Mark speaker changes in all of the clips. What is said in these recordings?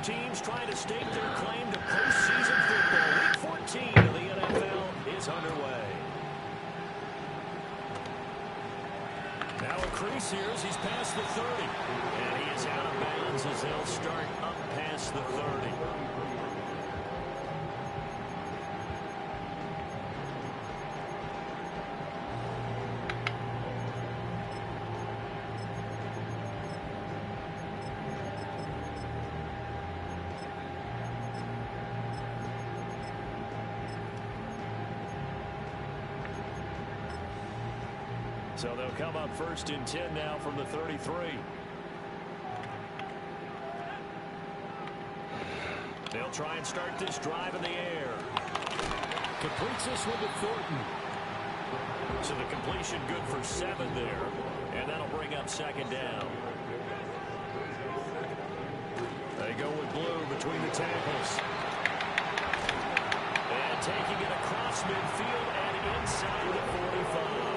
Speaker 1: teams trying to stake their claim to postseason football. Week 14 of the NFL is underway. Now a crease here as he's past the 30. And he is out of bounds as they'll start up past the 30. So they'll come up first and 10 now from the 33. They'll try and start this drive in the air. Completes this one to Thornton. So the completion good for 7 there. And that'll bring up second down. They go with Blue between the tackles. And taking it across midfield and inside the 45.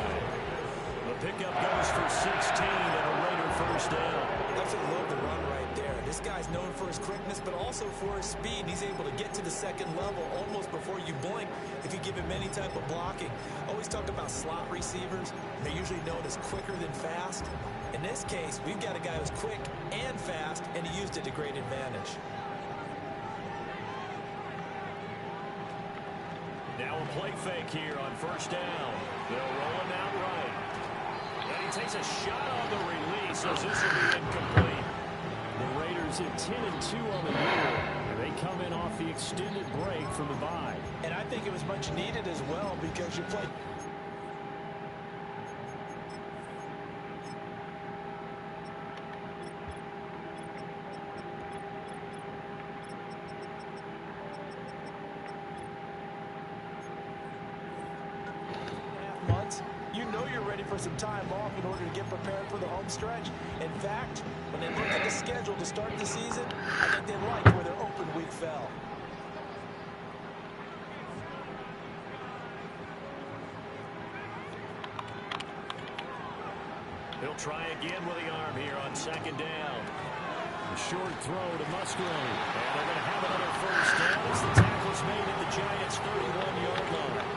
Speaker 1: The pickup goes for 16 and a Raider first down.
Speaker 2: Absolutely love the run right there. This guy's known for his quickness, but also for his speed. He's able to get to the second level almost before you blink if you give him any type of blocking. Always talk about slot receivers. They're usually known as quicker than fast. In this case, we've got a guy who's quick and fast, and he used it to great advantage.
Speaker 1: Now a play fake here on first down. They'll roll him out right. And he takes a shot on the release as this will be incomplete.
Speaker 3: The Raiders at 10-2 on the year. They come in off the extended break from the bye.
Speaker 2: And I think it was much needed as well because you play. You know you're ready for some time off in order to get prepared for the home stretch. In fact, when they looked at the schedule to start the season, I think they liked where their open week fell.
Speaker 1: He'll try again with the arm here on second down.
Speaker 3: A short throw to Musgrave.
Speaker 1: And they're going to have another first down as the tackle's made at the Giants' 31-yard line.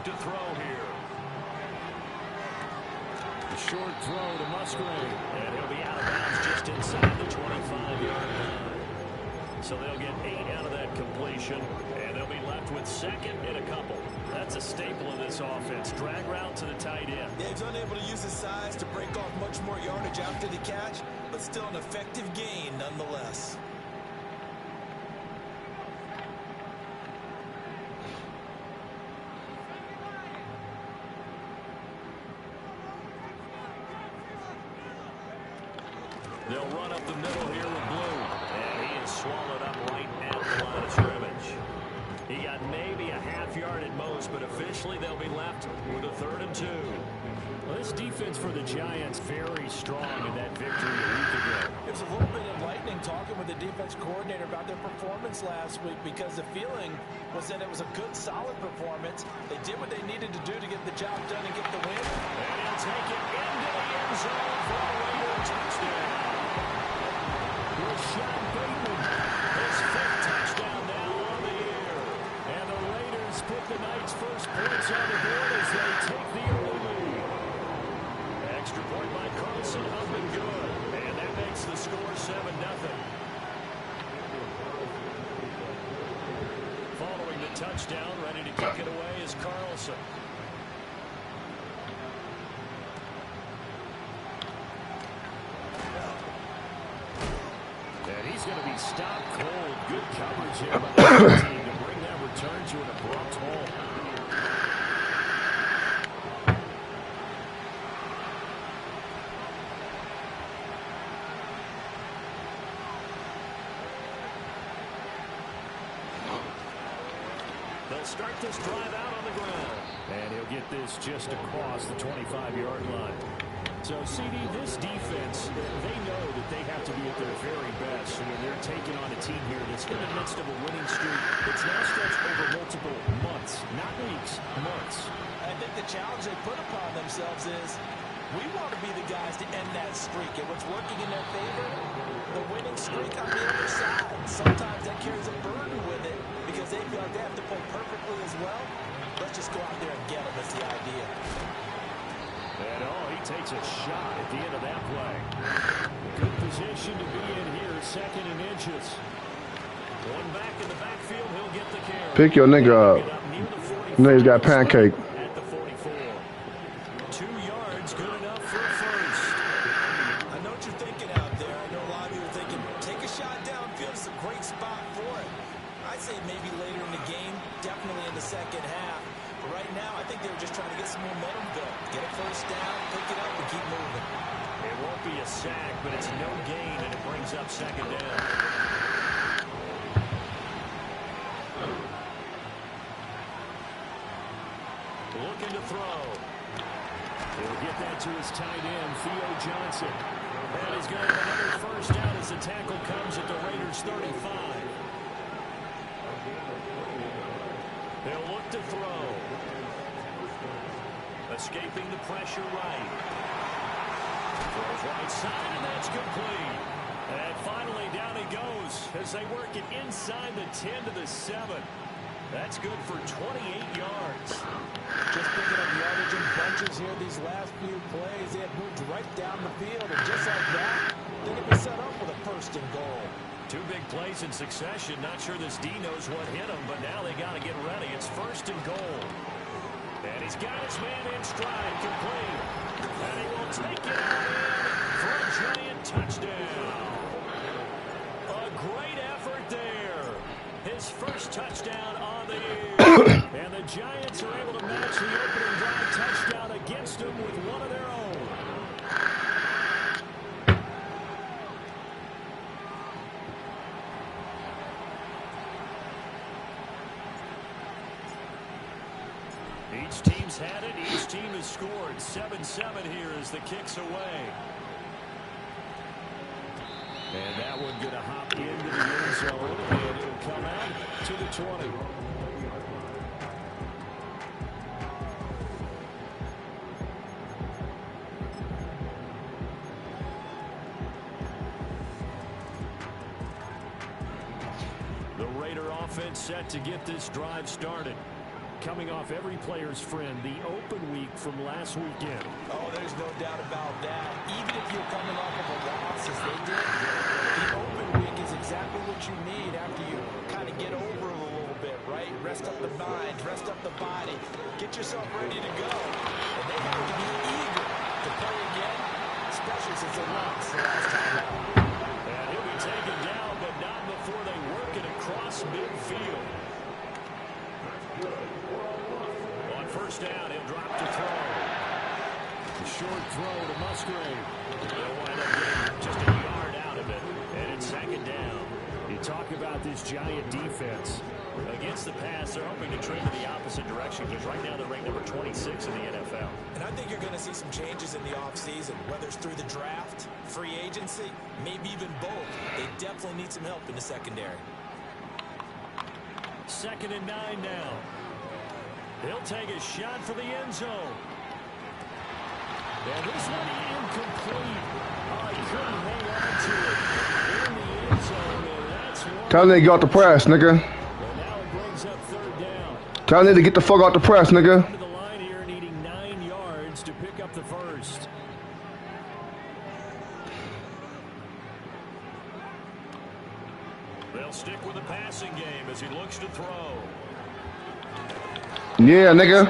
Speaker 1: To throw here.
Speaker 3: A short throw to Musgrave.
Speaker 1: And he'll be out of bounds just inside the 25-yard line. So they'll get 8 out of that completion, and they'll be left with second and a couple. That's a staple of this offense. Drag route to the tight end.
Speaker 2: Yeah, he's unable to use his size to break off much more yardage after the catch, but still an effective gain nonetheless.
Speaker 1: They'll run up the middle here with Blue. And he is swallowed up right at the line of scrimmage. He got maybe a half yard at most, but officially they'll be left with a 3rd and 2.
Speaker 3: Well, this defense for the Giants very strong in that victory a week ago.
Speaker 2: It was a little bit enlightening talking with the defense coordinator about their performance last week because the feeling was that it was a good, solid performance. They did what they needed to do to get the job done and get the win.
Speaker 1: And he'll take it into the end zone for a Raider touchdown. Shaun Bateman, his 5th touchdown now on the year. And the Raiders put the Knights' first points on the board as they take the early lead. Extra point by Carlson up and good. And that makes the score 7-0. Following the touchdown, ready to kick it away is Carlson. He's going to be stopped cold. Good coverage here by the team to bring that return to an abrupt halt. They'll start this drive out on the ground.
Speaker 3: And he'll get this just across the 25-yard line. So, CD, this defense, they know that they have to be at their very best when they're taking on a team here that's in the midst of a winning streak. It's now stretched over multiple months, not weeks, months.
Speaker 2: I think the challenge they put upon themselves is We want to be the guys to end that streak, and what's working in their favor, the winning streak on the other side. Sometimes that carries a burden with it because they feel like they have to play perfectly as well. Let's just go out there and get them. That's the idea.
Speaker 3: And he takes a shot at the end of that play. Good position to be in here, 2nd and inches. One back in the backfield, he'll get the carry.
Speaker 4: Pick your nigga up. Nigga's got pancake.
Speaker 3: At the 44. 2 yards, good enough for a first.
Speaker 2: I know what you're thinking out there. I know a lot of you are thinking, take a shot downfield. It's a great spot for it. I'd say maybe later in the game, definitely in the second half. But right now, I think they were just trying to get some momentum built. Get a first down, pick it up, and keep moving.
Speaker 3: It won't be a sack, but it's no gain, and it brings up 2nd down. Looking to throw. He'll get that to his tight end, Theo Johnson. And he's going to have another first down as the tackle comes at the Raiders' 35. They'll look to throw. Escaping the pressure right. Throws right side, and that's complete. And finally down he goes as they work it inside the 10 to the 7. That's good for 28 yards.
Speaker 2: Just picking up yardage in bunches here these last few plays. They have moved right down the field, and just like that, they're going to be set up with a 1st and goal.
Speaker 3: 2 big plays in succession. Not sure this D knows what hit him, but now they got to get ready. It's 1st and goal. And he's got his man in stride, complete. And he will take it out in for a giant touchdown. A great effort there. His first touchdown on the year. And the Giants are able to match the opening drive touchdown against them with one of their own. Each team's had it. Each team has scored. 7-7 here as the kick's away. And that one going to hop into the end zone, and it'll come out to the 20. The Raider offense set to get this drive started. Coming off every player's friend, the open week from last weekend.
Speaker 2: Oh, there's no doubt about that. Even if you're coming off of a loss as they did, the open week is exactly what you need after you kind of get over it a little bit, right? Rest up the mind, rest up the body, get yourself ready to go. And they have to be eager to play again, especially since they lost the last time out.
Speaker 3: And he'll be taken down, but not before they work it across midfield. On 1st down, he'll drop to throw. A short throw to Musgrave. They'll wind up getting just a yard out of it. And it's 2nd down. You talk about this Giant defense. Against the pass, they're hoping to trend in the opposite direction because right now they're ranked number 26 in the NFL.
Speaker 2: And I think you're going to see some changes in the offseason, whether it's through the draft, free agency, maybe even both. They definitely need some help in the secondary.
Speaker 3: 2nd and 9 now. He'll take a shot for the end zone. And this one incomplete. Oh, he couldn't hang on to it in the end zone, and that's one.
Speaker 4: Tell them to get out the press, nigga.
Speaker 3: And now it brings up 3rd down.
Speaker 4: Tell them to get the fuck out the press, nigga.
Speaker 3: To the line here, needing 9 yards to pick up the first. They'll stick with the passing game as he looks to throw.
Speaker 4: Yeah, nigga.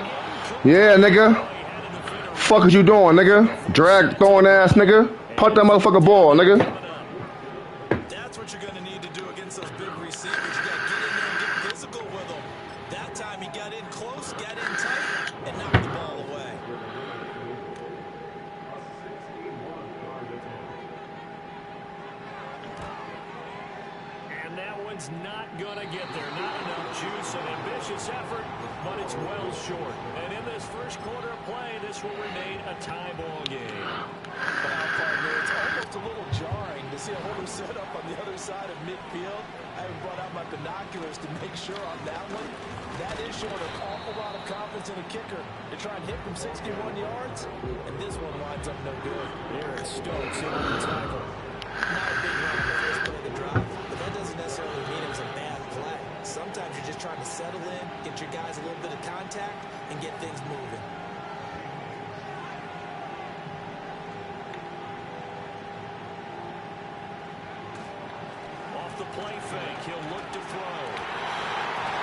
Speaker 4: Yeah, nigga. Fuck is you doing, nigga? Drag throwing ass, nigga. Punt that motherfucker ball, nigga.
Speaker 2: That's what you're going to need to do against those big receivers. You got to get in there and get physical with them. That time he got in close, got in tight, and knocked the ball away.
Speaker 3: And now
Speaker 1: that one's not going to get there. Not enough juice, an ambitious effort, but it's well short. And in this first quarter of play, this will remain a tie ball game.
Speaker 2: Well, partner, it's almost a little jarring to see a holder set up on the other side of midfield. I haven't brought out my binoculars to make sure on that one. That is showing an awful lot of confidence in a kicker to try and hit from 61 yards. And this one winds up no good.
Speaker 1: Eric Stokes in on the tackle.
Speaker 2: Not a big run on the first play of the drive, but that doesn't necessarily mean it was a bad play. Sometimes you're just trying to settle in, get your guys a little bit of contact, and get things moving.
Speaker 1: Off the play fake, he'll look to throw.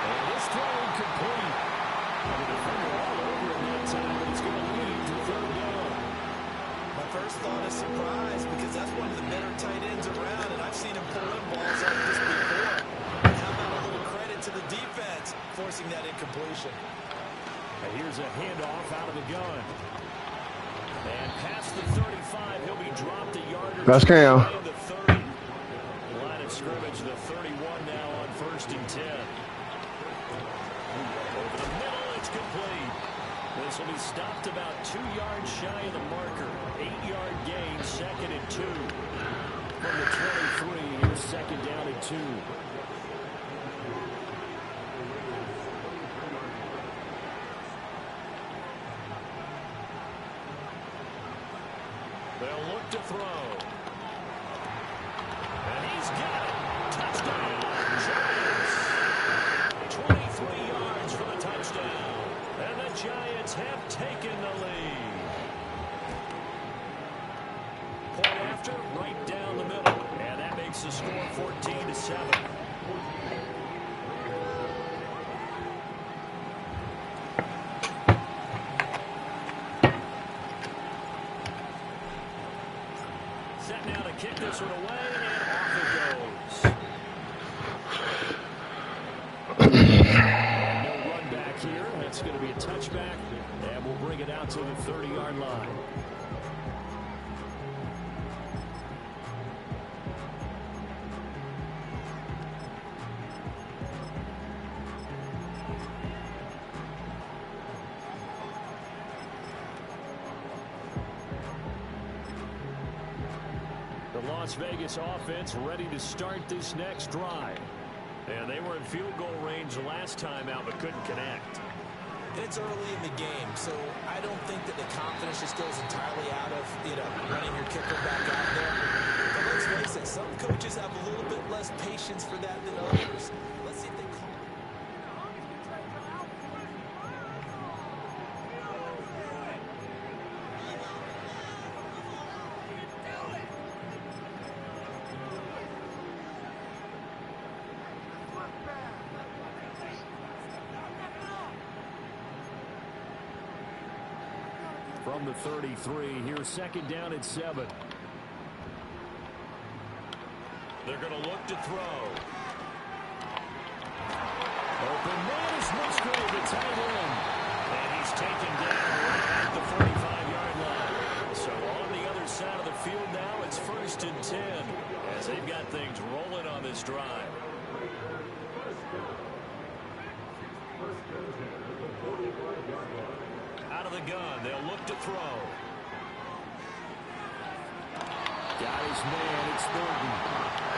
Speaker 1: And this throw incomplete. And the defender all over him that time, but he's going to lead to third down.
Speaker 2: My first thought is surprise, because that's one of the better tight ends around, and I've seen him pull in balls like this before. And how about a little credit to the defense forcing that incompletion?
Speaker 1: And here's a handoff out of the gun. And past the 35, he'll be dropped a yard or
Speaker 4: That's
Speaker 1: two
Speaker 4: Cam.
Speaker 1: away the 30. Line of scrimmage, the 31 now on 1st and 10. Over the middle, it's complete. This will be stopped about 2 yards shy of the marker. 8-yard gain, 2nd and 2. From the 23, here's 2nd down and 2. They'll look to throw. And he's got it. Touchdown, Giants. 23 yards for the touchdown. And the Giants have taken the lead. Point after, right down the middle. And that makes the score 14-7. Set now to kick this one away, and off it goes. No run back here. That's going to be a touchback, and we'll bring it out to the 30-yard line. The Las Vegas offense ready to start this next drive. And they were in field goal range last time out, but couldn't connect.
Speaker 2: It's early in the game, so I don't think that the confidence just goes entirely out of, running your kicker back out there. But let's face it, some coaches have a little bit less patience for that than others. Let's see if they call it.
Speaker 1: From the 33, here's 2nd down and 7. They're going to look to throw. Open man is Musgrave, the tight end. And he's taken down right at the 45-yard line. So on the other side of the field now, it's 1st and 10 as they've got things rolling on this drive. Out of the gun, they'll look to throw. Got his man, it's Thornton.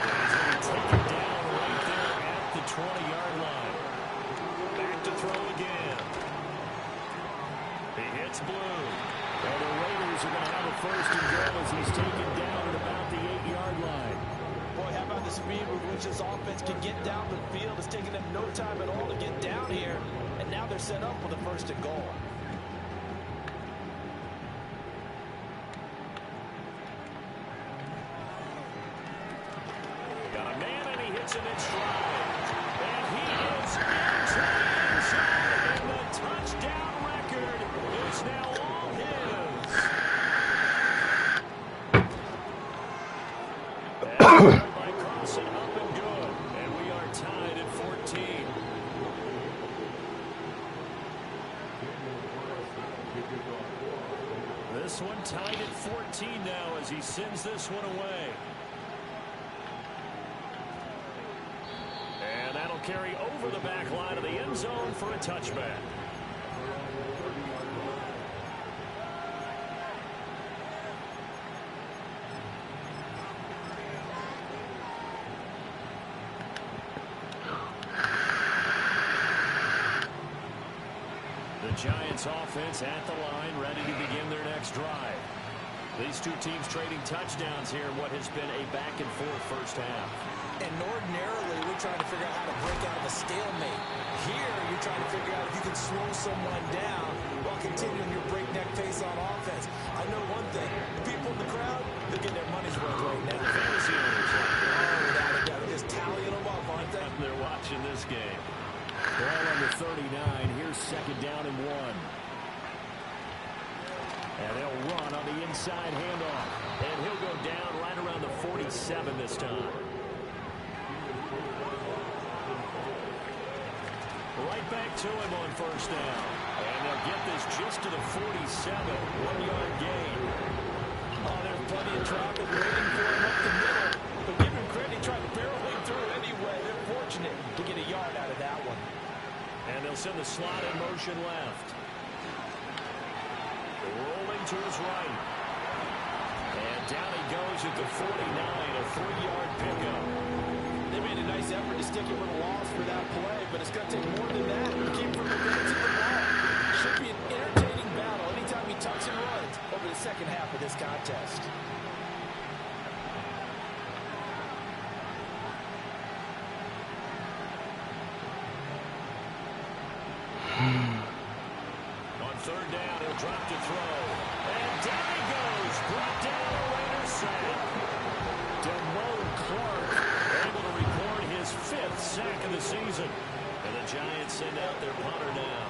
Speaker 1: He's going to take it down right there at the 20-yard line. Back to throw again. He hits blue. And the Raiders are going to have a 1st and goal as he's taken down at about the 8-yard line.
Speaker 2: Boy, how about the speed with which this offense can get down the field? It's taken them no time at all to get down here. And now they're set up with a 1st and goal.
Speaker 1: Got a man and he hits him in stride. And he is into the end zone. And the touchdown record is now all his. And by Carlson up and good. And we are tied at 14. This one tied at 14 now as he sends this one away.
Speaker 3: carry over the back line of the end zone for a touchback. The Giants offense at the line, ready to begin their next drive. These two teams trading touchdowns here in what has been a back-and-forth first half.
Speaker 2: And ordinarily, we're trying to figure out how to break out of a stalemate. Here, you're trying to figure out if you can slow someone down while continuing your breakneck pace on offense. I know one thing. The people in the crowd, they're getting their money's worth right now.
Speaker 3: Fantasy owners like that.
Speaker 2: Oh, without a doubt. They're just tallying them up, aren't they?
Speaker 3: They're watching this game. Ball on the 39. Here's second down and 1. And they'll run on the inside handoff. And he'll go down right around the 47 this time. Right back to him on first down. And they'll get this just to the 47. 1-yard gain.
Speaker 2: Oh, there's plenty of traffic waiting for him up the middle. But give him credit, he tried barreling through anyway. They're fortunate to get a yard out of that one.
Speaker 3: And they'll send the slot in motion left. Rolling to his right. And down he goes at the 49, a 3-yard pickup.
Speaker 2: They made a nice effort to stick it with a loss for that play, but it's going to take more than that to keep from advancing the ball. Should be an entertaining battle anytime he tucks and runs over the second half of this contest.
Speaker 3: On third down, he'll drop to throw. And down he goes. Brought down a Raiders sack. Damone Clark able to record his 5th sack of the season. And the Giants send out their punter now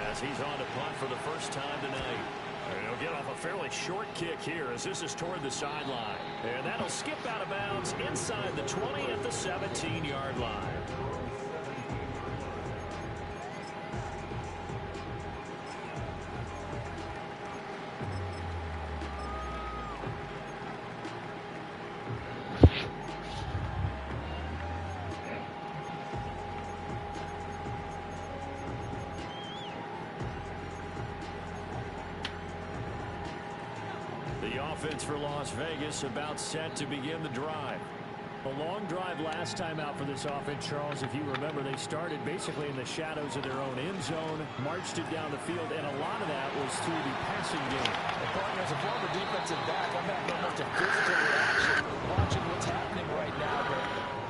Speaker 3: as he's on to punt for the first time tonight. And he'll get off a fairly short kick here as this is toward the sideline. And that'll skip out of bounds inside the 20 at the 17-yard line. Offense for Las Vegas about set to begin the drive. A long drive last time out for this offense, Charles. If you remember, they started basically in the shadows of their own end zone, marched it down the field, and a lot of that was through the passing game.
Speaker 2: As a former defensive back, I'm having almost a physical reaction watching what's happening right now. But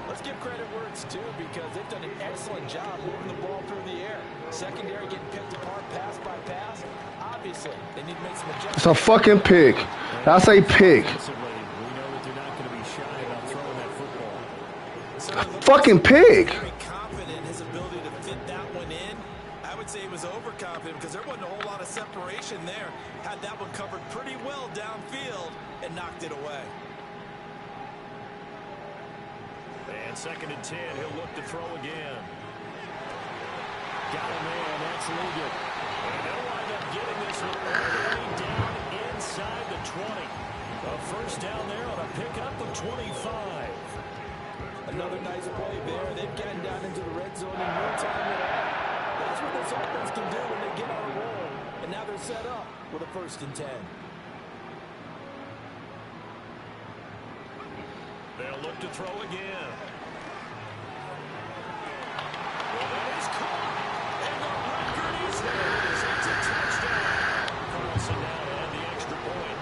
Speaker 2: let's give credit where it's due because they've done an excellent job moving the ball through the air. Secondary getting picked apart pass by pass. Obviously, they need to make some adjustments.
Speaker 4: It's a fucking pick. That's a pick.
Speaker 3: We know that they're not going to be shy about throwing that football.
Speaker 4: Fucking pick.
Speaker 2: Very confident in his ability to fit that one in. I would say he was overconfident because there wasn't a whole lot of separation there. Had that one covered pretty well downfield and knocked it away.
Speaker 3: And second and 10, he'll look to throw again. Got a man, that's Ligon. And they'll wind up getting this one all the way down inside the 20. A first down there on a pickup of 25.
Speaker 2: Another nice play there. They've gotten down into the red zone in no time at all. That's what this offense can do when they get on a roll. And now they're set up with a 1st and 10.
Speaker 3: They'll look to throw again. Well, that is caught. And the record is theirs. It's a touchdown. Carlson now to add the extra point.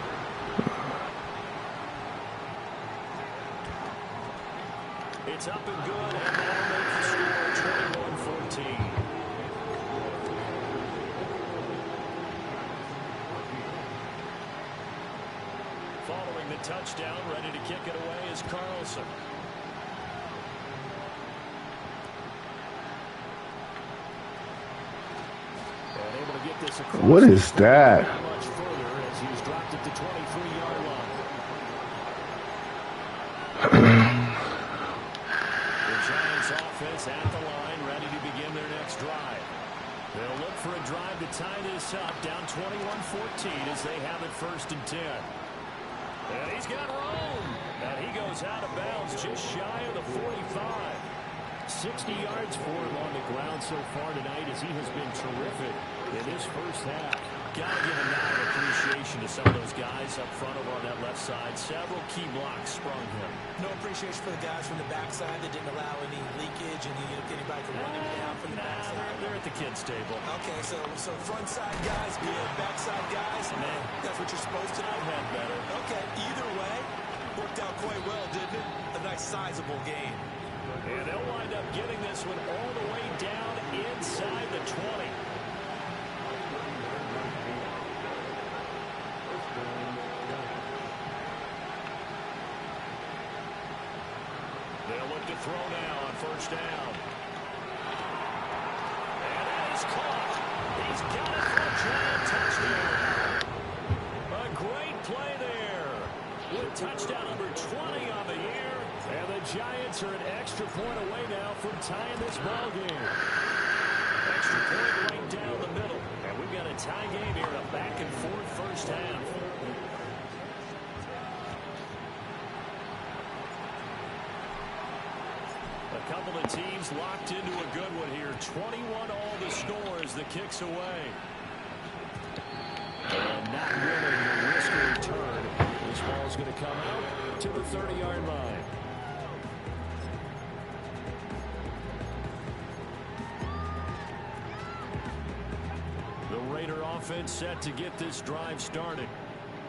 Speaker 3: It's up and good, and that'll make the score 21-14. Following the touchdown, ready to kick it away is Carlson. And able to get this across.
Speaker 4: What is that?
Speaker 3: Not much further as he's dropped it to 23-yard line. The Giants offense at the line, ready to begin their next drive. They'll look for a drive to tie this up, down 21-14 as they have it 1st and 10. And he's got room. And he goes out of bounds just shy of the 45. 60 yards for him on the ground so far tonight as he has been terrific in this first half.
Speaker 1: Got to give a nod of appreciation to some of those guys up front over on that left side. Several key blocks sprung him.
Speaker 2: No appreciation for the guys from the backside that didn't allow any leakage and anybody could run him down from the backside.
Speaker 1: They're at the kids' table.
Speaker 2: Okay, so front side guys, good. Backside guys,
Speaker 1: Man,
Speaker 2: that's what you're supposed to do.
Speaker 1: I've had better.
Speaker 2: Okay, either way, worked out quite well, didn't it? A nice sizable game.
Speaker 1: And they'll wind up getting this one all the way down inside the 20. They'll look to throw now on first down. And that is caught. He's got it for a giant touchdown. A great play there. With touchdown number 20 on the year. And the Giants are an extra point away now from tying this ball game. Extra point right down the middle. And we've got a tie game here, a back and forth first half. A couple of teams locked into a good one here. 21 all the score as the kick's away. And not willing to risk a return. This ball's going to come out to the 30-yard line. The Raider offense set to get this drive started.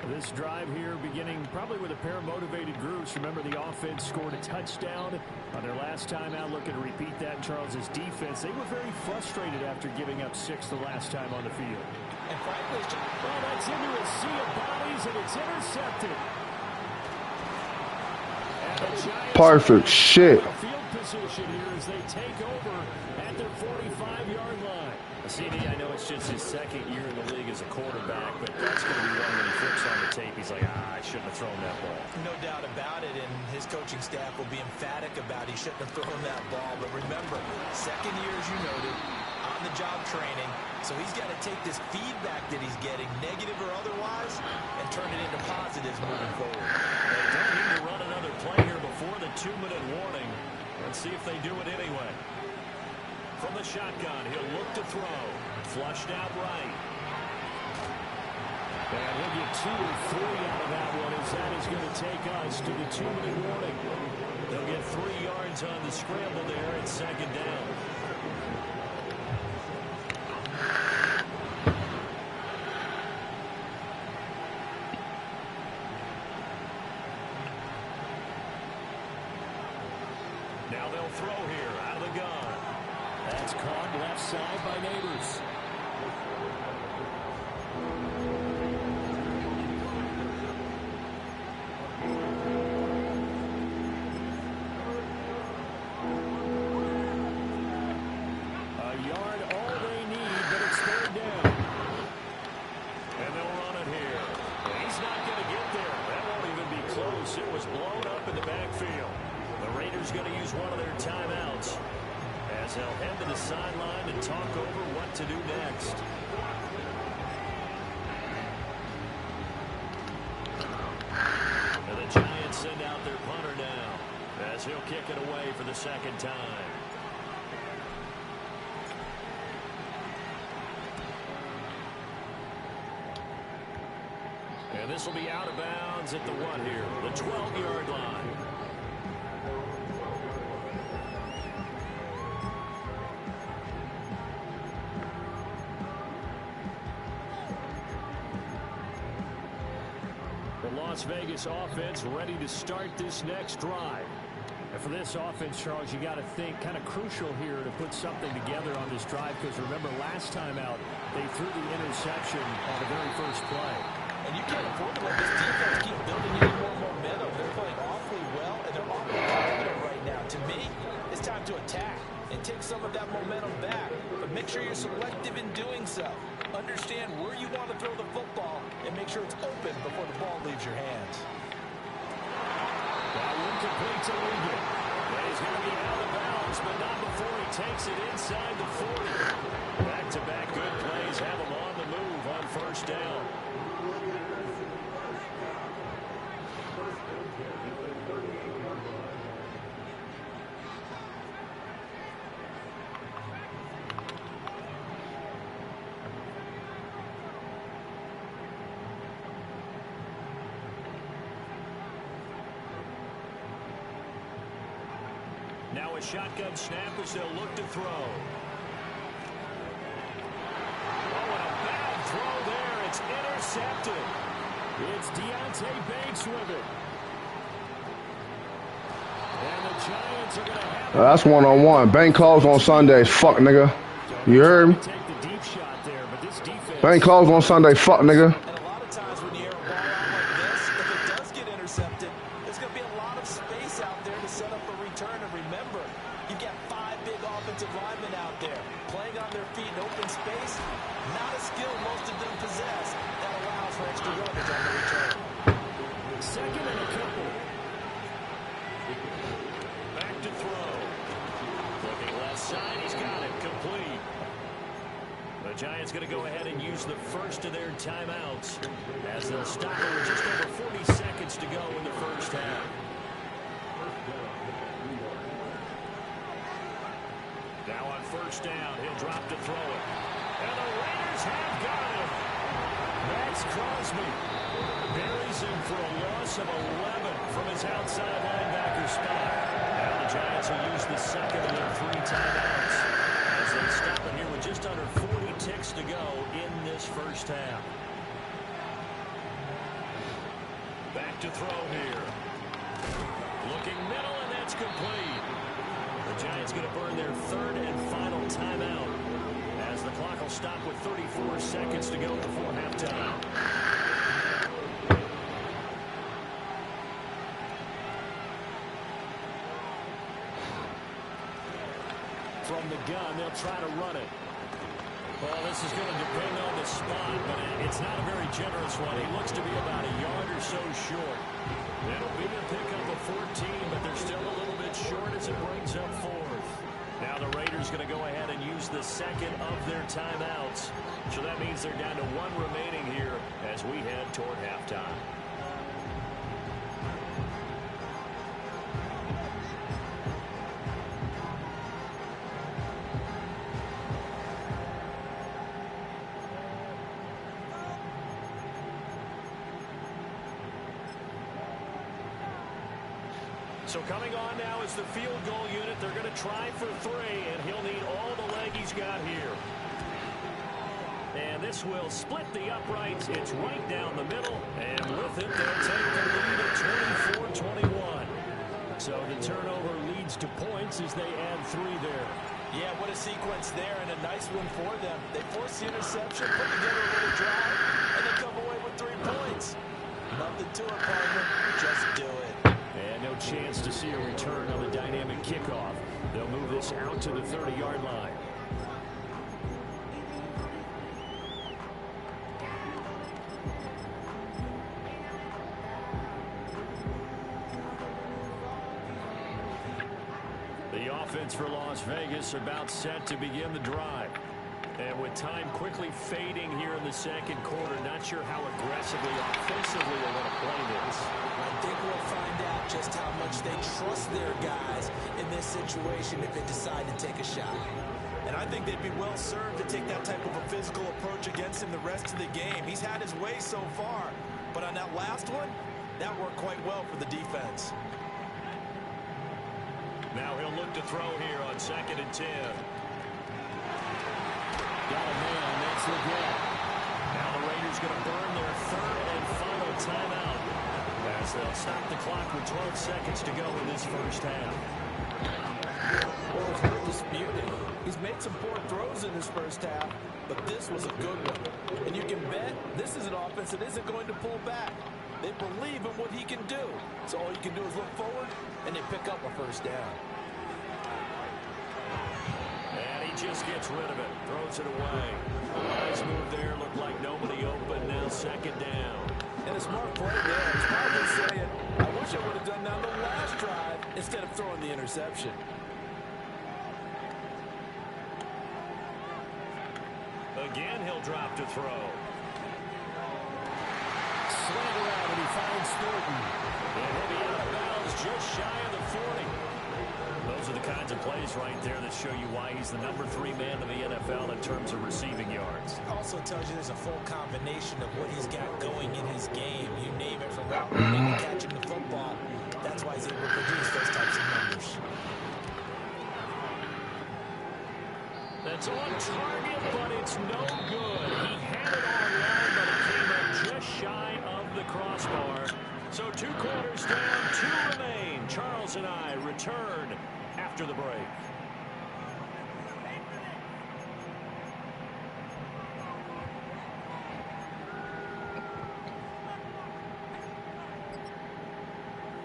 Speaker 1: This drive here beginning probably with a pair of motivated groups. Remember, the offense scored a touchdown on their last time out. Looking to repeat that in Charles's defense. They were very frustrated after giving up 6 the last time on the field.
Speaker 2: And frankly,
Speaker 1: well, that's into a sea of bodies, and it's intercepted. And the Giants
Speaker 4: Perfect shit.
Speaker 1: field position here as they take over at their 45-yard line.
Speaker 3: CD, I know it's just his second year in the league as a quarterback, but that's going to be one when he flips on the tape. He's like, I shouldn't have thrown that ball.
Speaker 2: no doubt about it, and his coaching staff will be emphatic about he shouldn't have thrown that ball. But remember, second year, as you noted, on-the-job training, so he's got to take this feedback that he's getting, negative or otherwise, and turn it into positives moving forward.
Speaker 1: They don't need to run another play here before the 2-minute warning. Let's see if they do it anyway. From the shotgun, he'll look to throw. Flushed out right. And he'll get 2 or 3 out of that one as that is going to take us to the 2-minute warning. They'll get 3 yards on the scramble there at second down. Now they'll throw here out of the gun. That's caught left side by Neighbors. A yard all they need, but it's third down. And they'll run it here. He's not going to get there. That won't even be close. It was blown up in the backfield. The Raiders going to use one of their timeouts as they'll head to the sideline and talk over what to do next. And the Giants send out their punter now as he'll kick it away for the second time. And this will be out of bounds at the what here? The 12-yard line. Las Vegas offense ready to start this next drive. And for this offense, Charles, you got to think kind of crucial here to put something together on this drive, because remember last time out they threw the interception on the very first play.
Speaker 2: And you can't afford to let this defense keep building any more momentum. They're playing awfully well, and they're awfully confident right now. To me, it's time to attack and take some of that momentum back. But make sure you're selective in doing so. Understand where you want to throw the football and make sure it's open before the ball leaves your hands.
Speaker 1: That one complete to Lincoln. He's going to be out of bounds, but not before he takes it inside the 40. Back-to-back good plays have him on the move on first down. a shotgun snap as they'll look to throw. Oh, and a bad throw there. It's intercepted. It's Deontay Banks with it. And the Giants are going to have
Speaker 4: That's one-on-one. Bank closed on Sundays. Fuck, nigga. You heard me?
Speaker 1: take the deep shot there, but this defense...
Speaker 4: Bank closed on Sunday. Fuck, nigga.
Speaker 2: And a lot of times when you air a ball out like this, if it does get intercepted, there's going to be a lot of space out there to set up a return. And remember, you've got 5 big offensive linemen out there playing on their feet in open space. Not a skill most of them possess. That allows for extra yardage on the return.
Speaker 1: Second and a couple. Back to throw. Looking left side, he's got it. Complete. The Giants going to go ahead and use the first of their timeouts as they'll stop it with just over 40 seconds to go in the first half. Now on first down, he'll drop to throw it. And the Raiders have got him. Max Crosby buries him for a loss of 11 from his outside linebacker spot. Now the Giants will use the second of their 3 timeouts as they stop it here with just under 40 ticks to go in this first half. Back to throw here. Looking middle, and that's complete. The Giants going to burn their 3rd and final timeout as the clock will stop with 34 seconds to go before halftime. From the gun, they'll try to run it. Well, this is going to depend on the spot, but it's not a very generous one. He looks to be about a yard or so short. It'll be a pickup of 14, but they're still a little bit short as it brings up 4th. Now the Raiders going to go ahead and use the second of their timeouts. So that means they're down to 1 remaining here as we head toward halftime. So coming on now is the field goal unit. They're going to try for 3, and he'll need all the leg he's got here. And this will split the uprights. It's right down the middle, and with it, they'll take the lead at 24-21. So the turnover leads to points as they add 3 there.
Speaker 2: Yeah, what a sequence there, and a nice one for them. They force the interception, put together a little drive, and then come away with 3 points. Nothing to it, partner. Just do it.
Speaker 1: And no chance to see a return on the dynamic kickoff. They'll move this out to the 30-yard line. The offense for Las Vegas about set to begin the drive. And with time quickly fading here in the second quarter, not sure how aggressively, offensively they're going to play this.
Speaker 2: I think we'll find out just how much they trust their guys in this situation if they decide to take a shot. And I think they'd be well served to take that type of a physical approach against him the rest of the game. He's had his way so far, but on that last one, that worked quite well for the defense.
Speaker 1: Now he'll look to throw here on 2nd and 10. Got a man, that's the get. Now the Raiders going to burn their 3rd and final timeout as they'll stop the clock with 12 seconds to go in this first half.
Speaker 2: Well, it's no disputing. He's made some poor throws in this first half, but this was a good one. And you can bet this is an offense that isn't going to pull back. They believe in what he can do. So all you can do is look forward, and they pick up a first down.
Speaker 1: And he just gets rid of it, throws it away. Nice move there, looked like nobody open, now 2nd down.
Speaker 2: And a smart play there. He's probably saying, I wish I would have done that on the last drive instead of throwing the interception.
Speaker 1: Again, he'll drop to throw. Slant around, and he finds Thornton. And he'll be out of bounds just shy of the 40. Those are the kinds of plays right there that show you why he's the number 3 man in the NFL in terms of receiving yards.
Speaker 2: Also tells you there's a full combination of what he's got going in his game. You name it, from route running to catching the football. That's why he's able to produce those types of numbers.
Speaker 1: That's on target, but it's no good. He had it all along, but it came up just shy of the crossbar. So 2 quarters down, 2 remain. Charles and I return after the break.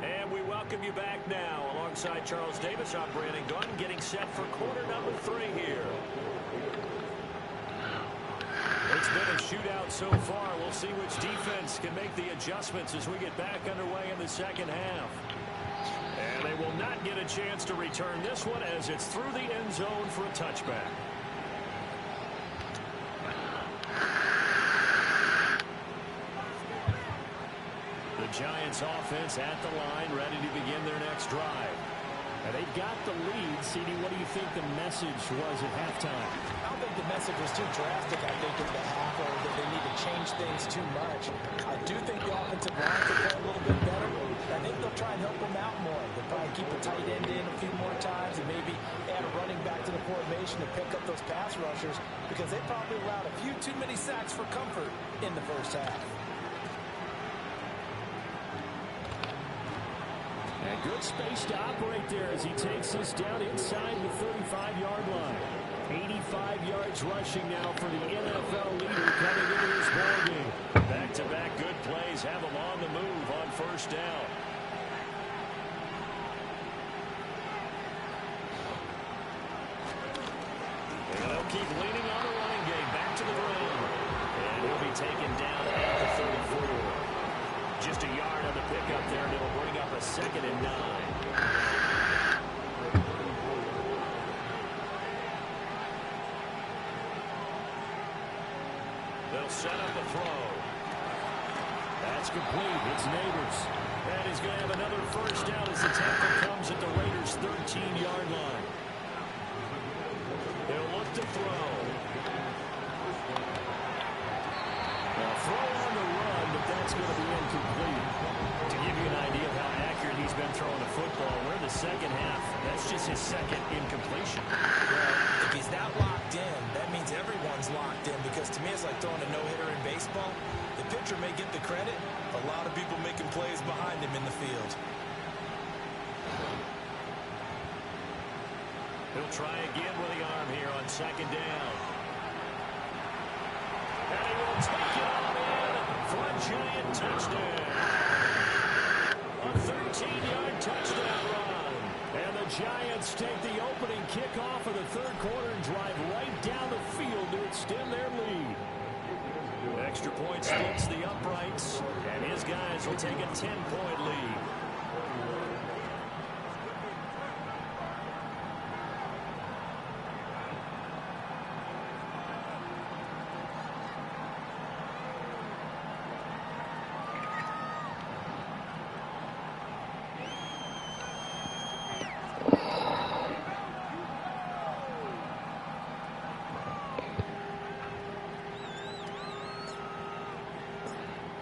Speaker 1: And we welcome you back now. Alongside Charles Davis, I'm Brandon Gunn, getting set for quarter number 3 here. It's been a shootout so far. We'll see which defense can make the adjustments as we get back underway in the second half. And they will not get a chance to return this one as it's through the end zone for a touchback. The Giants offense at the line, ready to begin their next drive. And they've got the lead. CD, what do you think the message was at halftime?
Speaker 2: I don't think the message was too drastic, I think, at the half, or that they need to change things too much. I do think the offensive line could play a little bit better. I think they'll try and help them out more. They'll probably keep the tight end in a few more times and maybe add a running back to the formation to pick up those pass rushers, because they probably allowed a few too many sacks for comfort in the first half.
Speaker 1: And good space to operate there as he takes this down inside the 35-yard line. 85 yards rushing now for the NFL leader coming into this ballgame. Back-to-back good plays have him on the move on first down. And they'll keep leaning on the running game. Back to the ground. And he'll be taken down at the 34. Just a yard on the pickup there, and it'll bring up a 2nd and 9. They'll set up a throw. That's complete. It's Neighbors. And he's going to have another first down as the tackle comes at the Raiders' 13-yard line. They'll look to throw. Now, throw on the run, but that's going to be incomplete. To give you an idea of how accurate he's been throwing the football, we're in the second half. That's just his 2nd incompletion.
Speaker 2: Well, if he's that locked in, that means everyone's locked in, because to me it's like throwing a no-hitter in baseball. The pitcher may get the credit, a lot of people making plays behind him in the field.
Speaker 1: He'll try again with the arm here on 2nd down. And he will take it all in for a Giant touchdown. A 13-yard touchdown run. And the Giants take the opening kickoff of the 3rd quarter and drive right down the field to extend their lead. Extra point splits the uprights, and his guys will take a 10-point lead.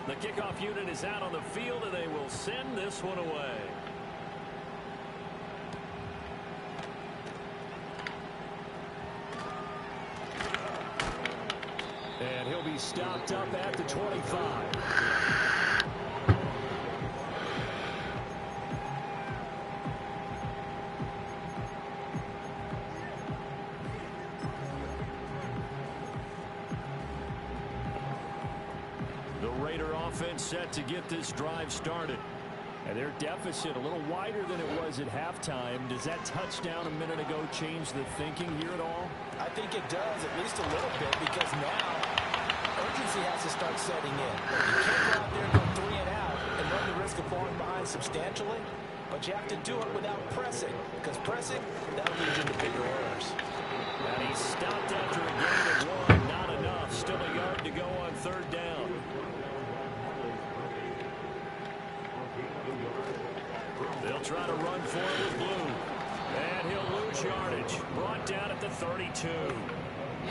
Speaker 1: The kickoff unit is out on the field, and they will send this one away. And he'll be stopped up at the 25. Offense set to get this drive started. And their deficit a little wider than it was at halftime. Does that touchdown a minute ago change the thinking here at all?
Speaker 2: I think it does, at least a little bit, because now urgency has to start setting in. You can't go out there and go 3 and out and run the risk of falling behind substantially, but you have to do it without pressing, because pressing, that'll lead you to bigger errors.
Speaker 1: And he stopped after a gain of 1. Not enough. Still a yard to go on 3rd down. They'll try to run for it with Blue. And he'll lose yardage. Brought down at the 32.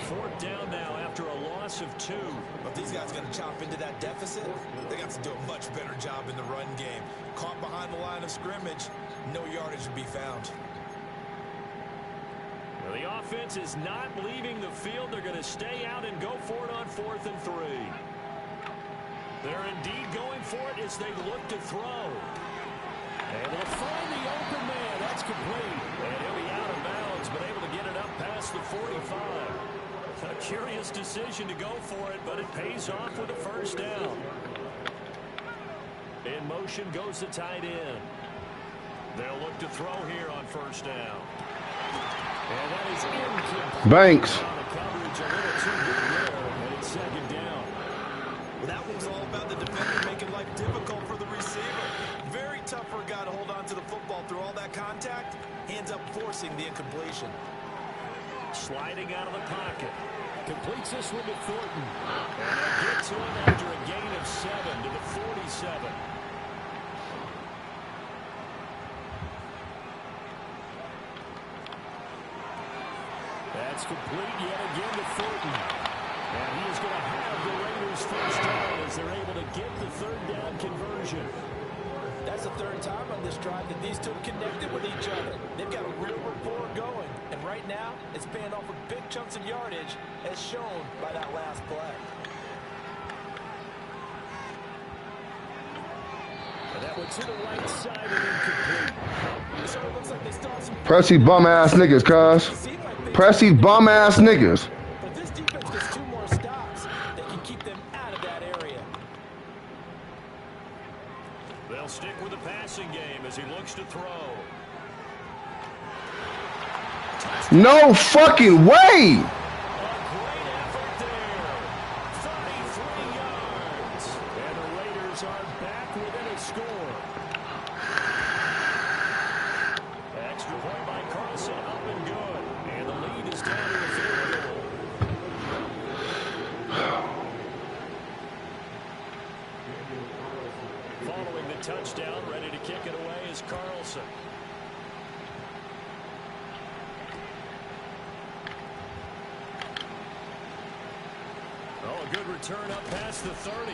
Speaker 1: 4th down now after a loss of 2.
Speaker 2: But these guys are going to chop into that deficit. They got to do a much better job in the run game. Caught behind the line of scrimmage, no yardage to be found.
Speaker 1: Well, the defense is not leaving the field. They're going to stay out and go for it on 4th and 3. They're indeed going for it as they look to throw. And they'll find the open man. That's complete. And he'll be out of bounds, but able to get it up past the 45. A curious decision to go for it, but it pays off with a first down. In motion goes the tight end. They'll look to throw here on first down. And that is incomplete.
Speaker 4: Banks.
Speaker 1: The coverage a little too good there, and it's 2nd down.
Speaker 2: Well, that one's all about the defender making life difficult for the receiver. Very tough for a guy to hold on to the football through all that contact. Hands up, forcing the incompletion.
Speaker 1: Sliding out of the pocket. Completes this one to Thornton. And they'll get to him after a gain of 7 to the 47. That's complete yet again to Thornton. And he is going to have the Raiders first down as they're able to get the 3rd down conversion.
Speaker 2: That's the 3rd time on this drive that these two connected with each other. They've got a real rapport going. And right now, it's paying off with big chunks of yardage, as shown by that last play.
Speaker 1: And that one to the right side and incomplete.
Speaker 2: So it looks like they still have some...
Speaker 4: Press these bum-ass niggas, cuz. Press these bum-ass niggas.
Speaker 2: But this defense gets 2 more stops. They can keep them out of that area.
Speaker 1: They'll stick with the passing game as he looks to throw.
Speaker 4: No fucking way!
Speaker 1: A great effort there. 33 yards. And the Raiders are back within a score. Extra point by Carlson, up and good. And the lead is down to the field goal. Following the touchdown, ready to kick it away is Carlson. Oh, a good return up past the 30.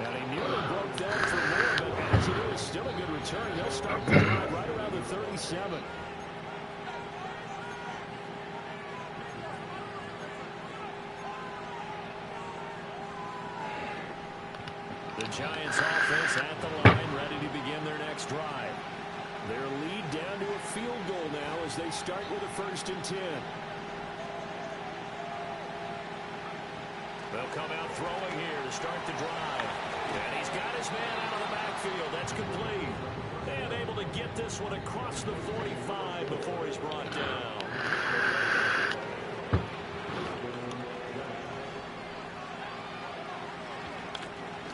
Speaker 1: And he nearly broke that for more, but as it is, still a good return. They'll start the drive right around the 37. The Giants offense at the line, ready to begin their next drive. Their lead down to a field goal now as they start with a 1st and 10. They'll come out throwing here to start the drive. And he's got his man out of the backfield. That's complete. And able to get this one across the 45 before he's brought down.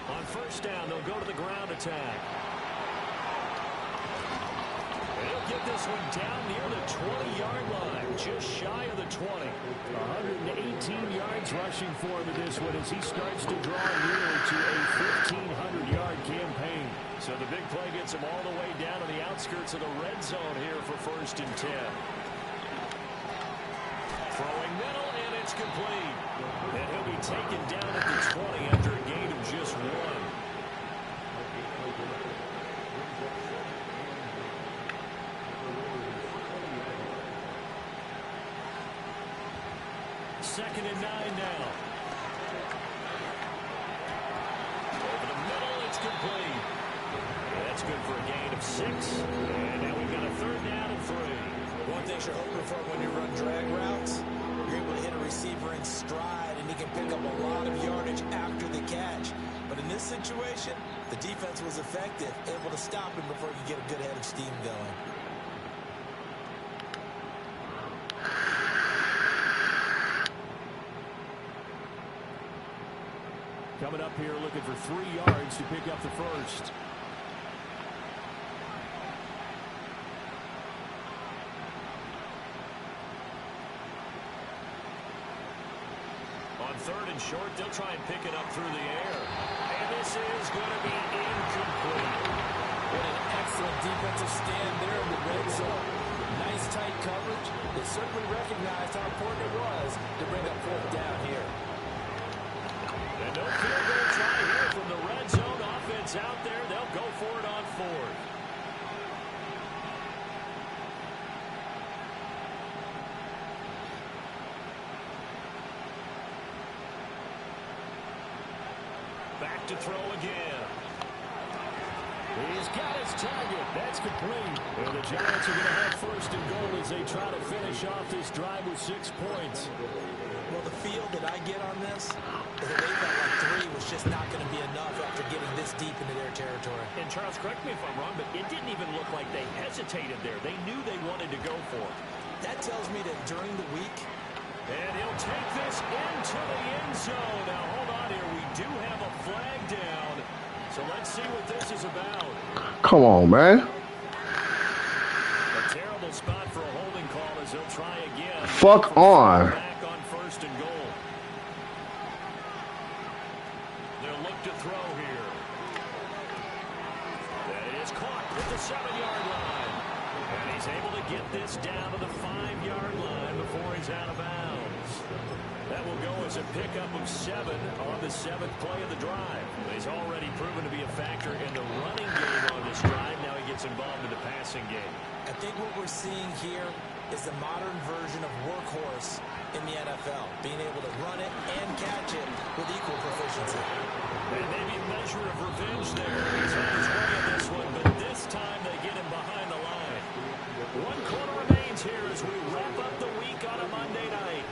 Speaker 1: On first down, they'll go to the ground attack. They'll get this one down near the 20-yard line, just shy of the 20. 118 yards rushing for him in this one as he starts to draw near to a 1,500-yard campaign. So the big play gets him all the way down to the outskirts of the red zone here for 1st and 10. Throwing middle, and it's complete. And he'll be taken down at the 20 after a gain of just 1. Second and 9 now. Over the middle, it's complete. That's good for a gain of 6. And now we've got a 3rd down and 3.
Speaker 2: One thing you're hoping for when you run drag routes, you're able to hit a receiver in stride, and he can pick up a lot of yardage after the catch. But in this situation, the defense was effective, able to stop him before he could get a good head of steam going.
Speaker 1: Coming up here looking for 3 yards to pick up the first. On 3rd and short, they'll try and pick it up through the air. And this is going to be incomplete.
Speaker 2: What an excellent defensive stand there in the red zone. Nice tight coverage. They certainly recognized how important it was to bring up 4th down here.
Speaker 1: And no field goal try here from the red zone. Offense out there. They'll go for it on 4th. look to throw again. He's got his target. That's complete. And the Giants are going to have first and goal as they try to finish off this drive with 6 points.
Speaker 2: Well, the feel that I get on this is that they felt like 3 was just not going to be enough after getting this deep into their territory.
Speaker 3: And Charles, correct me if I'm wrong, but it didn't even look like they hesitated there. They knew they wanted to go for it.
Speaker 2: That tells me that during the week,
Speaker 1: and he'll take this into the end zone. Now, hold on here. We do have a flag down. So let's see what this is about.
Speaker 4: Come on, man.
Speaker 1: A terrible spot for a holding call as he'll try again.
Speaker 4: Fuck on.
Speaker 1: Back on first and goal. They'll look to throw here. That is caught at the 7-yard line. And he's able to get this down to the 5-yard line before he's out of bounds. That will go as a pickup of 7 on the 7th play of the drive. He's already proven to be a factor in the running game on this drive. Now he gets involved in the passing game.
Speaker 2: I think what we're seeing here is the modern version of workhorse in the NFL, being able to run it and catch it with equal proficiency.
Speaker 1: And maybe a measure of revenge there. He's on his way in this one, but this time they get him behind the line. 1 quarter remains here as we wrap up the week on a Monday night.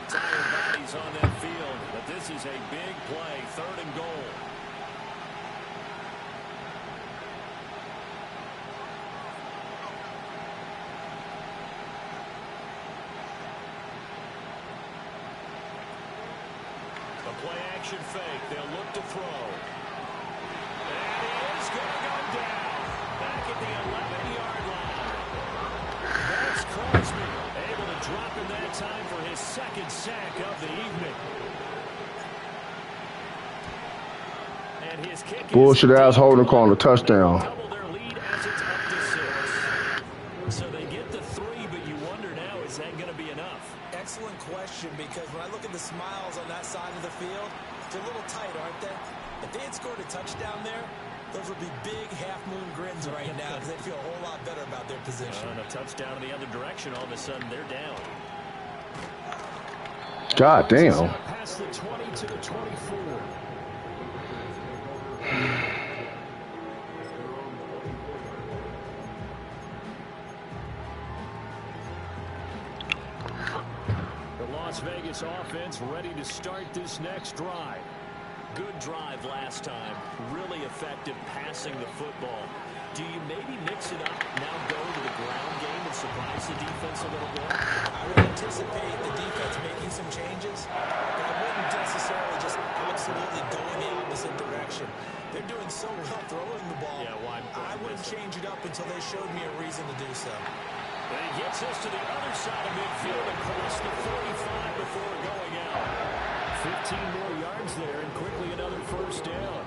Speaker 1: Tired bodies on that field, but this is a big play, 3rd and goal. A play action fake. They'll look to throw. And he is going to go down. Back at the 11-yard line. That's Crosby. Able to drop in that time for his 2nd sack of the evening. And his kick
Speaker 4: Bullshit ass holding call on the touchdown.
Speaker 1: Double their lead as it's up to 6. So they get the 3, but you wonder now, is that going to be enough?
Speaker 2: Excellent question, because when I look at the smiles on that side of the field, they're a little tight, aren't they? If they had scored a touchdown there, those would be big half-moon grins right now because they'd feel a whole lot better about their position.
Speaker 1: And a touchdown in the other direction, all of a sudden they're down.
Speaker 4: God damn.
Speaker 1: Past the 20 to the 24. The Las Vegas offense ready to start this next drive. Good drive last time. Really effective passing the football. Do you maybe mix it up, now go to the ground game and surprise the defense a little bit?
Speaker 2: I would anticipate the defense making some changes, but I wouldn't necessarily just absolutely go in the opposite direction. They're doing so well throwing the ball.
Speaker 1: Yeah, well,
Speaker 2: I wouldn't change it up until they showed me a reason to do so.
Speaker 1: And he gets us to the other side of midfield across the 45 before going out. 15 more yards there and quickly another first down.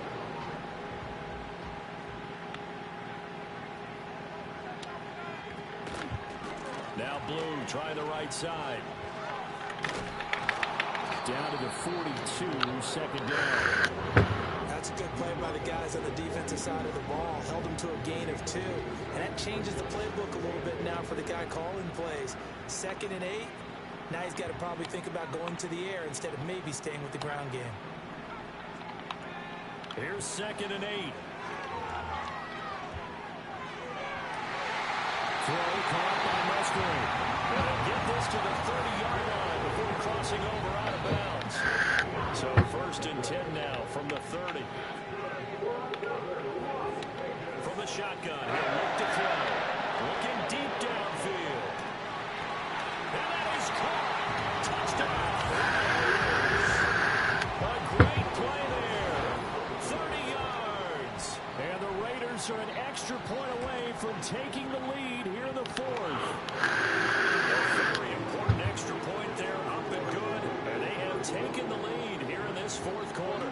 Speaker 1: Now Blue trying the right side. Down to the 42, 2nd down.
Speaker 2: That's a good play by the guys on the defensive side of the ball. Held them to a gain of 2. And that changes the playbook a little bit now for the guy calling plays. 2nd and 8. Now he's got to probably think about going to the air instead of maybe staying with the ground game.
Speaker 1: Here's 2nd and 8. Throw caught by Musgrave. They'll get this to the 30-yard line before crossing over out of bounds. So 1st and 10 now from the 30. From the shotgun, he'll look to throw. Looking deep downfield. And that is caught. Touchdown. A great play there. 30 yards. And the Raiders are an extra point away from taking the lead here in the 4th. A very important extra point there, up and good. And they have taken the lead here in this 4th quarter.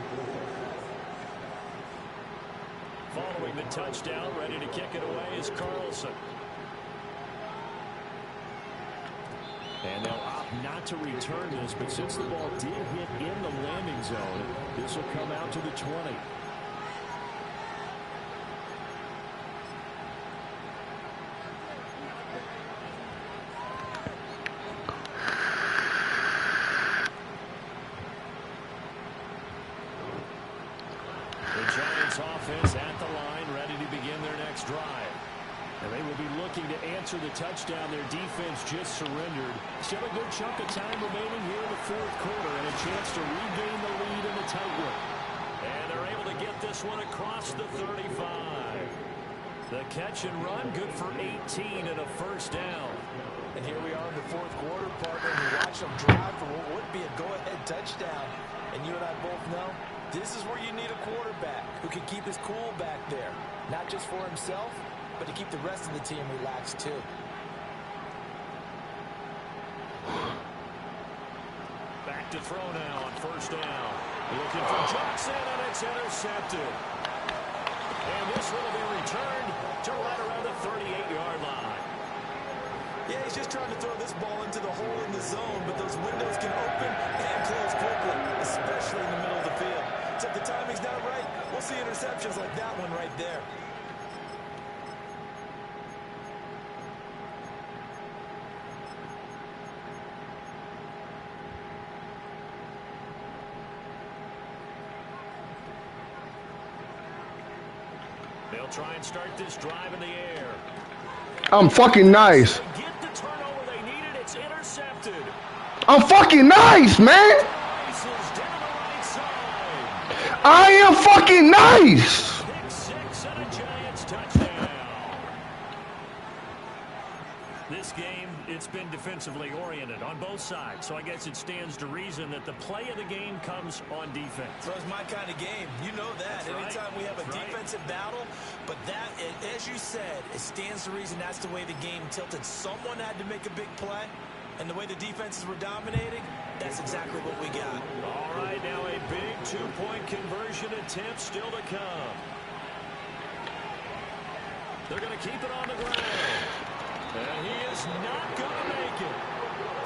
Speaker 1: Following the touchdown, ready to kick it away is Carlson. And they'll opt
Speaker 3: not to return this, but since the ball did hit in the landing zone, this will come out to the 20. The Giants offense at the line, ready to begin their next drive. And they will be looking to answer the touchdown. Their defense just surrendered. Still a good chunk of time remaining here in the fourth quarter and a chance to regain the lead in the tight one.
Speaker 1: And they're able to get this one across the 35. The catch and run, good for 18 and a first down.
Speaker 2: And here we are in the fourth quarter, partner. We watch them drive for what would be a go-ahead touchdown. And you and I both know this is where you need a quarterback who can keep his cool back there. Not just for himself, but to keep the rest of the team relaxed too.
Speaker 1: Back to throw now on first down. Looking for Johnson, and it's intercepted. And this one will be returned to right around the 38-yard line.
Speaker 2: Yeah, he's just trying to throw this ball into the hole in the zone, but those windows can open and close quickly, especially in the middle of the field. So if the timing's not right, we'll see interceptions like that one right there.
Speaker 1: They'll try and start this drive in the air.
Speaker 4: I'm fucking nice.
Speaker 1: Get the turnover they needed. It's intercepted.
Speaker 4: I'm fucking nice, man.
Speaker 1: Races down the right side.
Speaker 4: I am fucking nice.
Speaker 1: Pick six and a Giants touchdown. This game, it's been defensively oriented on both sides, so I guess it stands to reason that the play of the game comes on defense.
Speaker 2: So it's my kind of game. You know that.
Speaker 1: That's right.
Speaker 2: Anytime we have a
Speaker 1: That's
Speaker 2: defensive battle, but that, as you said, it stands to reason that's the way the game tilted. Someone had to make a big play, and the way the defenses were dominating, that's exactly what we got.
Speaker 1: All right, now a big two-point conversion attempt still to come. They're going to keep it on the ground. And he is not going to make it.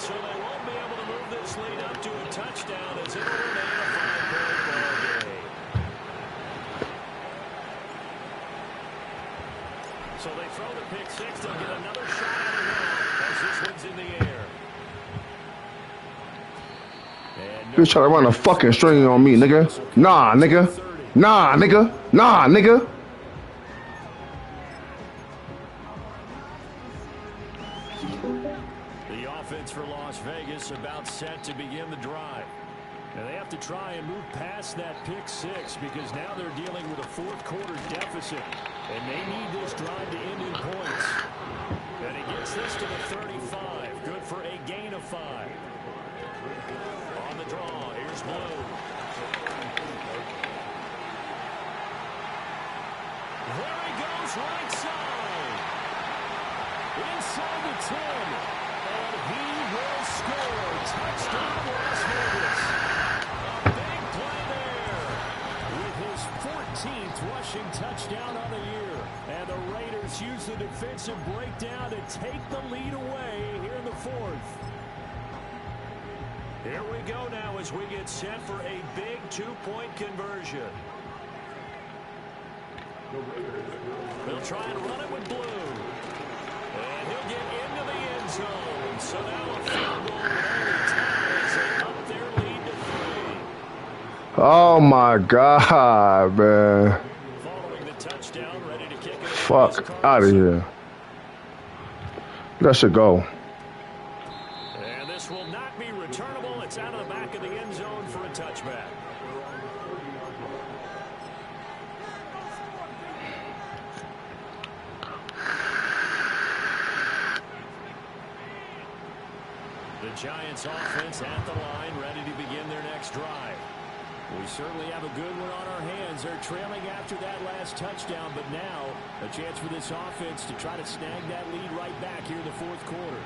Speaker 1: So they won't be able to move this lead up to a touchdown as it will remain a 5-point ball game. So they throw the pick six. They'll get another shot at it now as this one's in the air.
Speaker 4: You try to run a fucking string on me, nigga. Nah, nigga. Nah, nigga. Nah, nigga.
Speaker 1: The offense for Las Vegas about set to begin the drive. And they have to try and move past that pick six because now they're dealing with a fourth quarter deficit. And they need this drive to end in points. And he gets this to the 35. Good for a gain of 5. On the draw, here's Blue. There he goes, right side. Inside the 10. And he will score. Touchdown, Las Vegas. A big play there. With his 14th rushing touchdown on the year. And the Raiders use the defensive breakdown to take the lead away here in the fourth. Here we go now as we get set for a big two-point conversion. They'll try and run it with Blue. And he'll get into the end zone. So now a field goal only ties and up their lead to 3.
Speaker 4: Oh my God, man.
Speaker 1: Following the touchdown, ready to kick it.
Speaker 4: Fuck out of here. That should go.
Speaker 1: And this will not be returnable. It's out of the back of the end zone for a touchback. The Giants offense at the line, ready to begin their next drive. We certainly have a good one on our hands. They're trailing after that last touchdown, but now a chance for this offense to try to snag that lead right back here in the fourth quarter.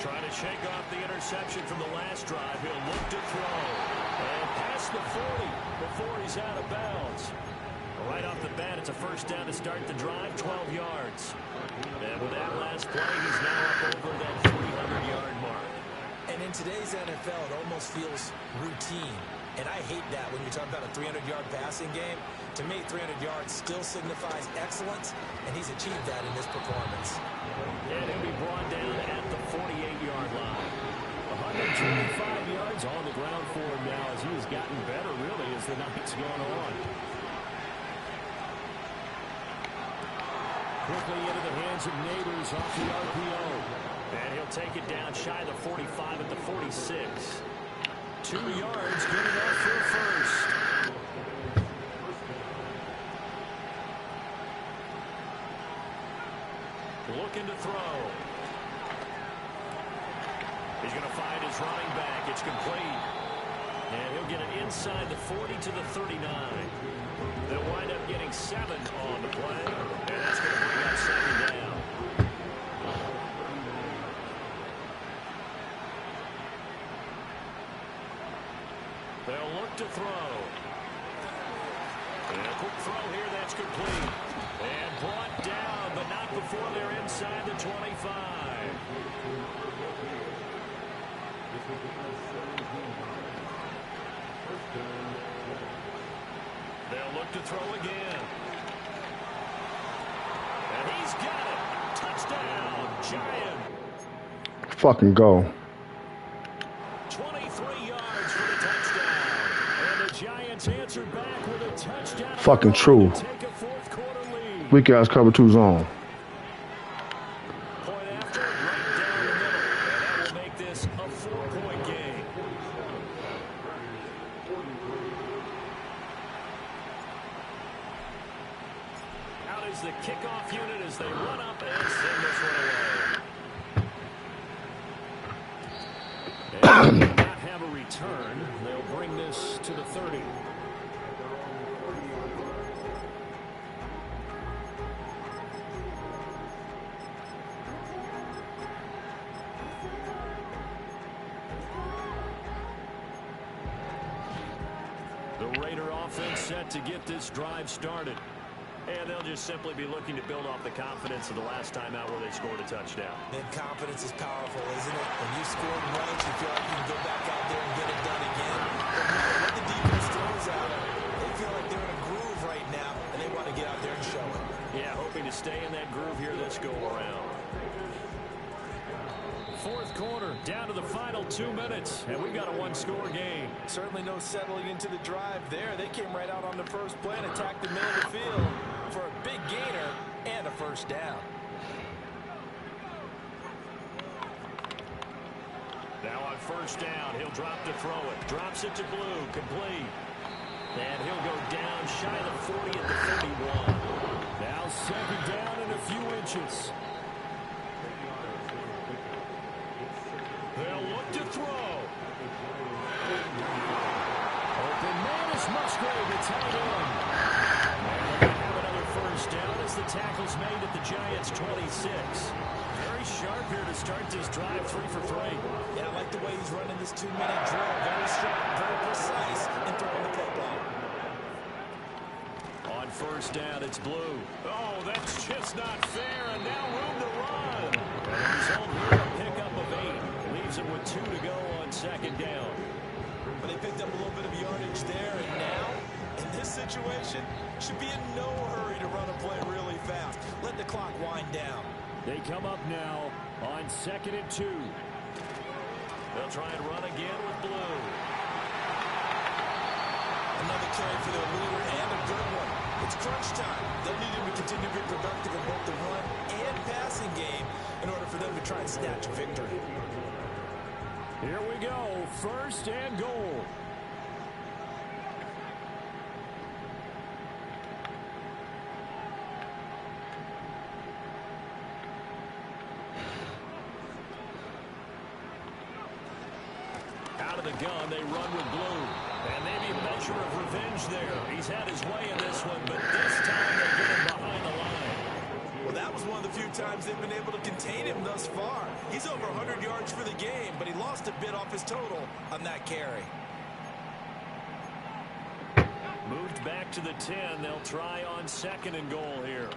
Speaker 1: Trying to shake off the interception from the last drive. He'll look to throw. And past the 40 before he's out of bounds. Right off the bat, it's a first down to start the drive, 12 yards. And with that last play, he's now up over that 300-yard mark.
Speaker 2: in today's NFL, it almost feels routine. And I hate that when you talk about a 300-yard passing game. To me, 300 yards still signifies excellence, and he's achieved that in this performance.
Speaker 3: And he'll be brought down at the 48-yard line. 125 yards on the ground for him now as he has gotten better, really, as the night's gone on. Quickly into the hands of Neighbors off the RPO. And he'll take it down shy of the 45 at the 46. 2 yards, good enough for a first. Looking to throw. He's going to find his running back. It's complete. And he'll get it inside the 40 to the 39. They'll wind up getting 7 on the play. And that's going to bring up 2nd down. They'll look to throw. And a quick throw here, that's complete. And brought down, but not before they're inside the 25. They'll look to throw again. And he's got it. Touchdown, Giant.
Speaker 4: Fucking go.
Speaker 3: 23 yards for the touchdown. And the Giants answer back with a touchdown.
Speaker 4: Fucking true.
Speaker 3: Take a fourth-quarter lead.
Speaker 4: Weak ass cover 2 zone.
Speaker 3: Point after, right down the middle. And that will make this a 4-point game. Out is the kickoff unit as they run up and send this one away. And they will not have a return. They'll bring this to the 30. The Raider offense set to get this drive started. And they'll just simply be looking to build off the confidence of the last time out where they scored a touchdown.
Speaker 2: And confidence is powerful, isn't it? When you scored once, you feel like you can go back out there and get it done again. But no matter what the defense throws at them, they feel like they're in a groove right now, and they want to get out there and show it.
Speaker 3: Yeah, hoping to stay in that groove here this go around. Fourth quarter, down to the final 2 minutes, and we've got a 1-score game.
Speaker 2: Certainly no settling into the drive there. They came right out on the first play and attacked the middle of the field for a big gainer and a first down.
Speaker 3: Now on first down, he'll drop to throw it. Drops it to Blue, complete. And he'll go down shy of the 40 at the 31. Now 2nd down and a few inches. They'll look to throw. Open man is Musgrave. It's held in. And they have another first down as the tackle's made at the Giants' 26. Very sharp here to start this drive, 3 for 3.
Speaker 2: Yeah, I like the way he's running this 2-minute drill. Very sharp, very precise in throwing the football.
Speaker 3: On first down, it's Blue. Oh, that's just not fair, and now room to run. And the result here, a pickup of 8. Leaves him with 2 to go on 2nd down.
Speaker 2: But they picked up a little bit of yardage there, and now, in this situation, should be in no hurry to run a play really fast. Let the clock wind down.
Speaker 3: They come up now on 2nd and 2. They'll try and run again with Blue.
Speaker 2: Another carry for their leader, and a good one. It's crunch time. They'll need him to continue to be productive in both the run and passing game in order for them to try and snatch a victory.
Speaker 3: Here we go, 1st and goal. Out of the gun, they run with Blue. And maybe a measure of revenge there. He's had his way in this one, but this time they get him behind the line.
Speaker 2: Well, that was one of the few times they've been able to contain him thus far. He's over 100 yards for the game, but he lost a bit off his total on that carry.
Speaker 3: Moved back to the 10. They'll try on 2nd and goal here.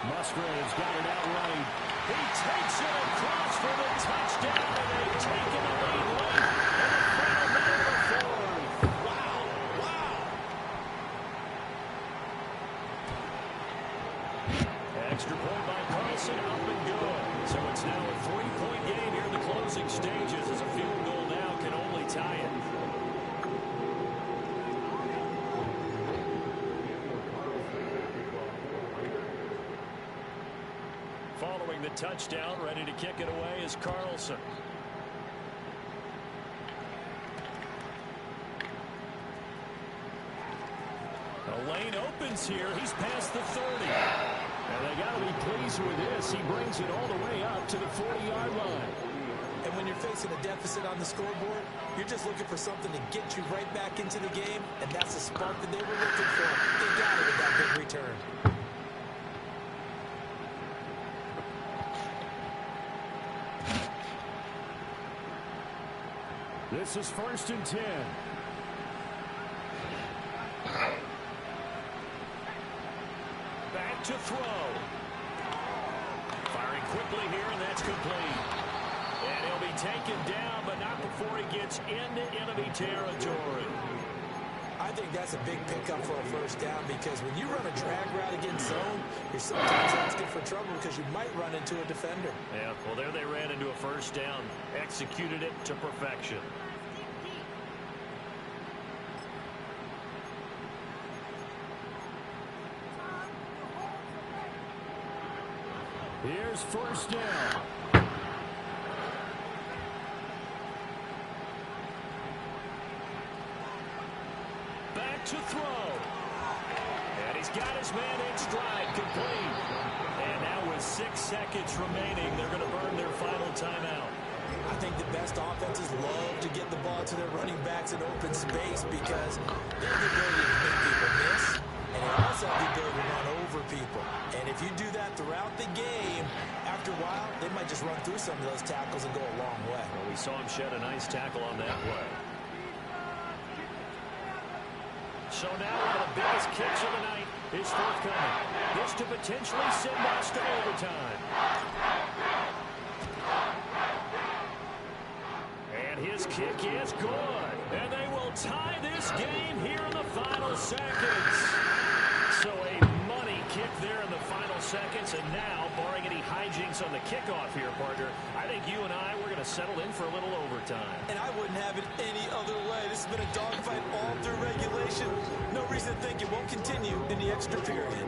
Speaker 3: Musgrave's got it outright. He takes it across for the touchdown, and they've taken the lead late in the final minute of the fourth.
Speaker 2: Wow.
Speaker 3: Extra point by Carlson, up and good. So it's now a 3-point game here in the closing stages, as a field goal now can only tie it. Following the touchdown, ready to kick it away is Carlson. The lane opens here. He's past the 30. And they got to be pleased with this. He brings it all the way up to the 40-yard line.
Speaker 2: And when you're facing a deficit on the scoreboard, you're just looking for something to get you right back into the game, and that's the spark that they were looking for. They got it with that big return.
Speaker 3: This is 1st and 10. Back to throw. Firing quickly here, and that's complete. And he'll be taken down, but not before he gets into enemy territory.
Speaker 2: I think that's a big pickup for a first down, because when you run a drag route against zone, you're sometimes asking for trouble because you might run into a defender.
Speaker 3: Yeah, well, there they ran into a first down. Executed it to perfection. Here's 1st down. Back to throw. And he's got his man in stride, complete. And now with 6 seconds remaining, they're going to burn their final timeout.
Speaker 2: I think the best offenses love to get the ball to their running backs in open space because they have the ability to make people miss, and they also have the ability to run over people. And if you do that throughout the game, after a while, they might just run through some of those tackles and go a long way.
Speaker 3: Well, we saw him shed a nice tackle on that play. So now one of the biggest kicks of the night is forthcoming. This to potentially send us to overtime. And his kick is good. And they will tie this game here in the final seconds. So a money kick there in the final seconds. And now, barring any hijinks on the kickoff here, partner, I think you and I, we're going to settle in for a little overtime.
Speaker 2: And I wouldn't have it any other way. This has been a dogfight all through regulation. No reason to think it won't continue in the extra period.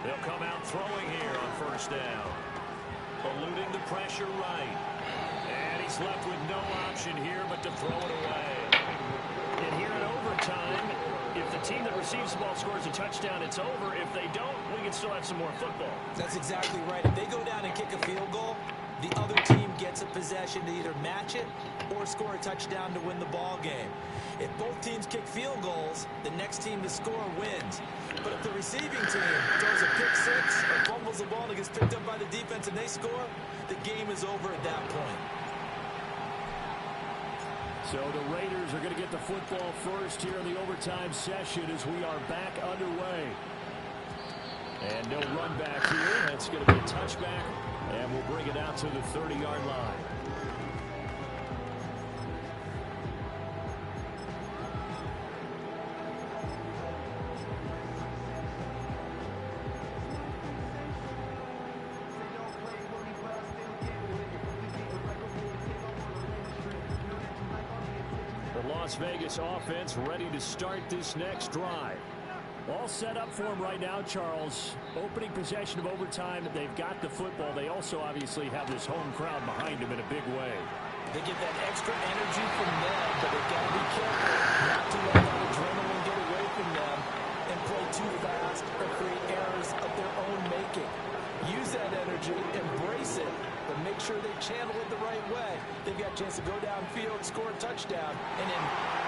Speaker 3: They'll come out throwing here on 1st down. Eluding the pressure right. And he's left with no option here but to throw it away. And here in overtime, if the team that receives the ball scores a touchdown, it's over. If they don't, we can still have some more football.
Speaker 2: That's exactly right. If they go down and kick a field goal, the other team gets a possession to either match it or score a touchdown to win the ball game. If both teams kick field goals, the next team to score wins. But if the receiving team throws a pick six or fumbles the ball and it gets picked up by the defense and they score, the game is over at that point.
Speaker 3: So the Raiders are going to get the football first here in the overtime session as we are back underway. And no run back here. That's going to be a touchback. And we'll bring it out to the 30-yard line. The Las Vegas offense ready to start this next drive. All set up for them right now, Charles. Opening possession of overtime. They've got the football. They also obviously have this home crowd behind them in a big way.
Speaker 2: They get that extra energy from them, but they've got to be careful not to let that adrenaline get away from them. way, they've got a chance to go downfield, score a touchdown, and then